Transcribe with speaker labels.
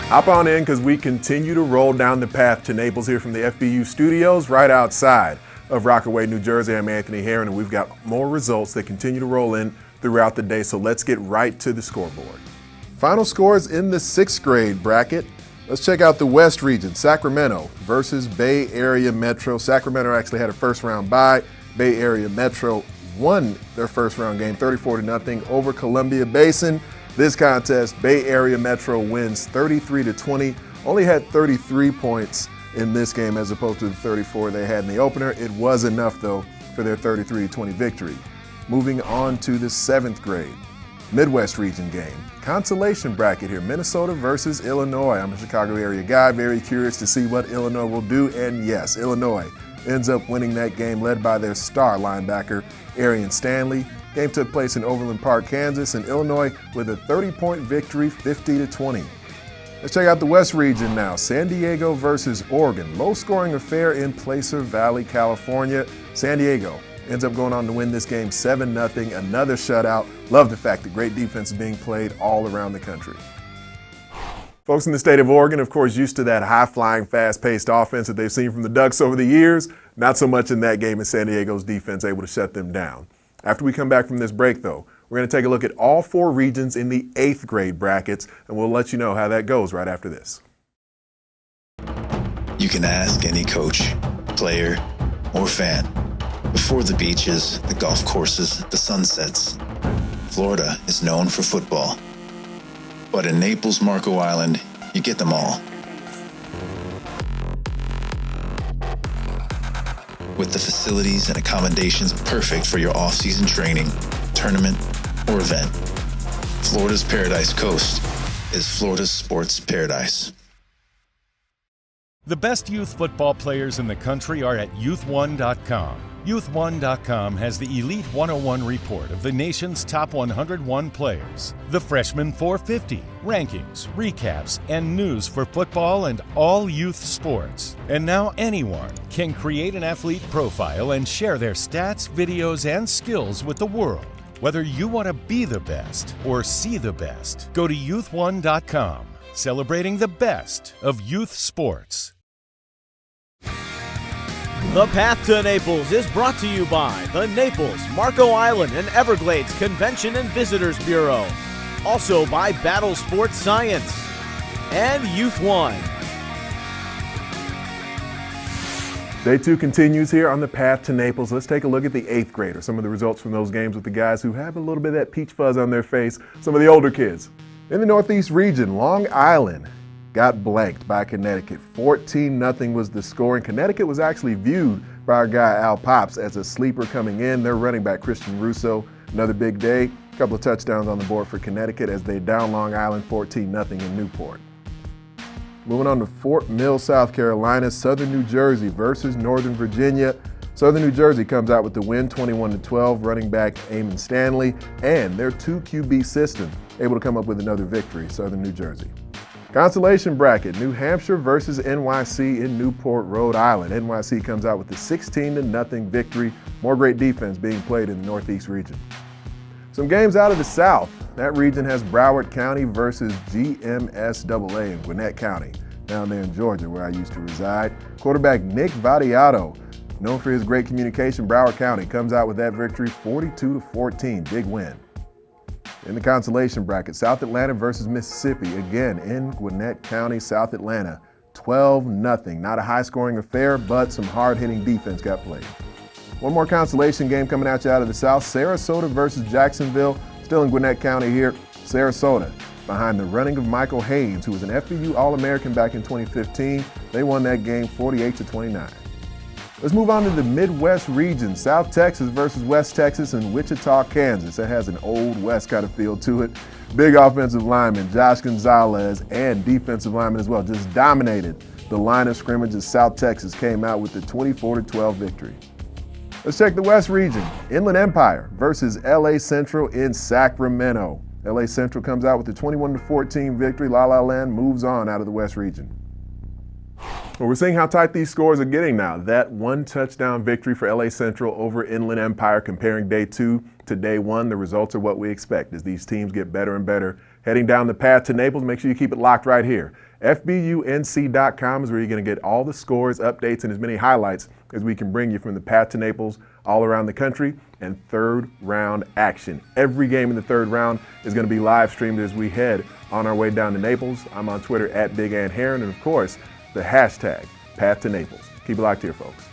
Speaker 1: Hop on in because we continue to roll down the path to Naples here from the FBU studios right outside of Rockaway, New Jersey. I'm Anthony Herron, and we've got more results that continue to roll in throughout the day, so let's get right to the scoreboard. Final scores in the 6th grade bracket. Let's check out the West region. Sacramento versus Bay Area Metro. Sacramento actually had a first-round bye. Bay Area Metro won their first-round game 34-0 over Columbia Basin. This contest, Bay Area Metro wins 33-20. Only had 33 points in this game as opposed to the 34 they had in the opener. It was enough, though, for their 33-20 victory. Moving on to the 7th grade. Midwest region game. Consolation bracket here, Minnesota versus Illinois. I'm a Chicago area guy, very curious to see what Illinois will do, and yes, Illinois ends up winning that game led by their star linebacker, Arian Stanley. Game took place in Overland Park, Kansas, and Illinois with a 30-point victory, 50-20. Let's check out the West region now. San Diego versus Oregon. Low-scoring affair in Placer Valley, California. San Diego ends up going on to win this game 7-0, another shutout. Love the fact that great defense is being played all around the country. Folks in the state of Oregon, of course, used to that high-flying, fast-paced offense that they've seen from the Ducks over the years. Not so much in that game as San Diego's defense able to shut them down. After we come back from this break, though, we're going to take a look at all 4 regions in the 8th grade brackets, and we'll let you know how that goes right after this.
Speaker 2: You can ask any coach, player, or fan. Before the beaches, the golf courses, the sunsets, Florida is known for football. But in Naples, Marco Island, you get them all. With the facilities and accommodations perfect for your off-season training, tournament, or event. Florida's Paradise Coast is Florida's sports paradise.
Speaker 3: The best youth football players in the country are at youth1.com. Youth1.com has the Elite 101 report of the nation's top 101 players, the Freshman 450, rankings, recaps, and news for football and all youth sports. And now anyone can create an athlete profile and share their stats, videos, and skills with the world. Whether you want to be the best or see the best, go to youth1.com, celebrating the best of youth sports.
Speaker 4: The Path to Naples is brought to you by the Naples, Marco Island, and Everglades Convention and Visitors Bureau. Also by Battle Sports Science and Youth One.
Speaker 1: Day 2 continues here on the Path to Naples. Let's take a look at the 8th graders. Some of the results from those games with the guys who have a little bit of that peach fuzz on their face, some of the older kids. In the Northeast region, Long Island got blanked by Connecticut. 14-0 was the score, and Connecticut was actually viewed by our guy Al Pops as a sleeper coming in. Their running back Christian Russo, another big day. A couple of touchdowns on the board for Connecticut as they down Long Island 14-0 in Newport. Moving on to Fort Mill, South Carolina, Southern New Jersey versus Northern Virginia. Southern New Jersey comes out with the win 21-12, running back Eamon Stanley, and their 2 QB system able to come up with another victory, Southern New Jersey. Consolation bracket, New Hampshire versus NYC in Newport, Rhode Island. NYC comes out with a 16-0 victory. More great defense being played in the Northeast region. Some games out of the South. That region has Broward County versus GMSAA in Gwinnett County, down there in Georgia where I used to reside. Quarterback Nick Vadiato, known for his great communication, Broward County comes out with that victory 42-14, big win. In the consolation bracket, South Atlanta versus Mississippi, again in Gwinnett County, South Atlanta, 12-0. Not a high-scoring affair, but some hard-hitting defense got played. One more consolation game coming at you out of the South, Sarasota versus Jacksonville, still in Gwinnett County here. Sarasota, behind the running of Michael Haynes, who was an FBU All-American back in 2015. They won that game 48-29. Let's move on to the Midwest region. South Texas versus West Texas in Wichita, Kansas. That has an old West kind of feel to it. Big offensive lineman Josh Gonzalez and defensive lineman as well just dominated the line of scrimmage as South Texas came out with the 24-12 victory. Let's check the West region. Inland Empire versus LA Central in Sacramento. LA Central comes out with the 21-14 victory. La La Land moves on out of the West region. Well, we're seeing how tight these scores are getting now. That 1 touchdown victory for LA Central over Inland Empire, comparing day 2 to day 1. The results are what we expect as these teams get better and better heading down the path to Naples, make sure you keep it locked right here. FBUNC.com is where you're going to get all the scores, updates, and as many highlights as we can bring you from the path to Naples all around the country, and third round action. Every game in the third round is going to be live streamed as we head on our way down to Naples. I'm on Twitter at Big Ant Heron, and of course, the hashtag Path to Naples. Keep it locked here, folks.